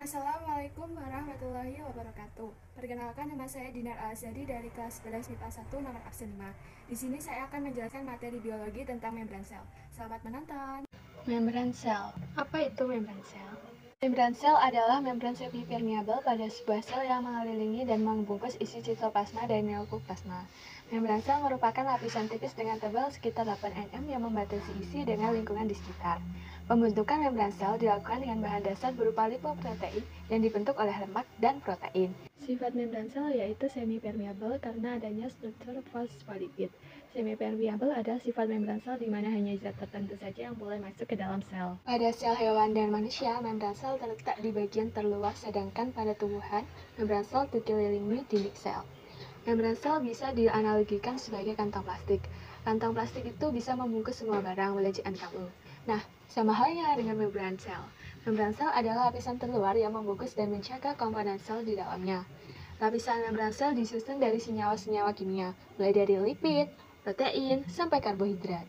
Assalamualaikum warahmatullahi wabarakatuh. Perkenalkan, nama saya Dinar Al-Azhari dari kelas 11 MIPA 1 nomor absen 5. Di sini saya akan menjelaskan materi biologi tentang membran sel. Selamat menonton. Membran sel. Apa itu membran sel? Membran sel adalah membran semi-permeabel pada sebuah sel yang mengelilingi dan membungkus isi sitoplasma dan neoplasma. Membran sel merupakan lapisan tipis dengan tebal sekitar 8 nm yang membatasi isi dengan lingkungan di sekitar. Pembentukan membran sel dilakukan dengan bahan dasar berupa lipoprotein yang dibentuk oleh lemak dan protein. Sifat membran sel yaitu semi-permeabel karena adanya struktur fosfolipid. Semi-permeabel adalah sifat membran sel di mana hanya zat tertentu saja yang boleh masuk ke dalam sel. Pada sel hewan dan manusia, membran sel terletak di bagian terluar, sedangkan pada tumbuhan, membran sel dikelilingi dinding sel. Membran sel bisa dianalogikan sebagai kantong plastik. Kantong plastik itu bisa membungkus semua barang, belajar kamu. Nah, sama halnya dengan membran sel. Membran sel adalah lapisan terluar yang membungkus dan menjaga komponen sel di dalamnya. Lapisan membran sel disusun dari senyawa-senyawa kimia, mulai dari lipid, protein, sampai karbohidrat.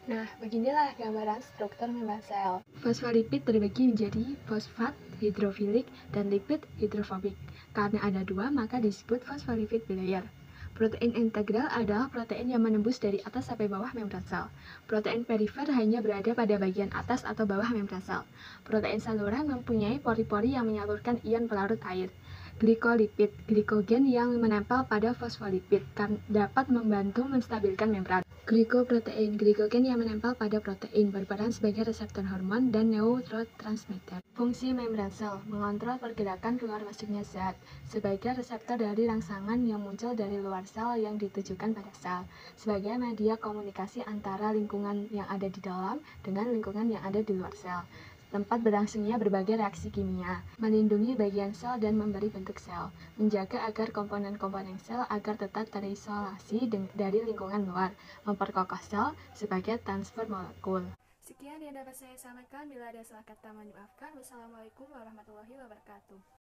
Nah, beginilah gambaran struktur membran sel. Fosfolipid terbagi menjadi fosfat, hidrofilik, dan lipid hidrofobik. Karena ada dua, maka disebut fosfolipid bilayer. Protein integral adalah protein yang menembus dari atas sampai bawah membran sel. Protein perifer hanya berada pada bagian atas atau bawah membran sel. Protein saluran mempunyai pori-pori yang menyalurkan ion pelarut air. Glikolipid, glikogen yang menempel pada fosfolipid, dapat membantu menstabilkan membran. Glikoprotein, glikogen yang menempel pada protein, berperan sebagai reseptor hormon dan neurotransmitter. Fungsi membran sel mengontrol pergerakan keluar masuknya zat, sebagai reseptor dari rangsangan yang muncul dari luar sel yang ditujukan pada sel, sebagai media komunikasi antara lingkungan yang ada di dalam dengan lingkungan yang ada di luar sel. Tempat berlangsungnya berbagai reaksi kimia, melindungi bagian sel dan memberi bentuk sel, menjaga agar komponen-komponen sel agar tetap terisolasi dari lingkungan luar, memperkokoh sel sebagai transfer molekul. Sekian yang dapat saya sampaikan, bila ada salah kata mohon dimaafkan. Wassalamualaikum warahmatullahi wabarakatuh.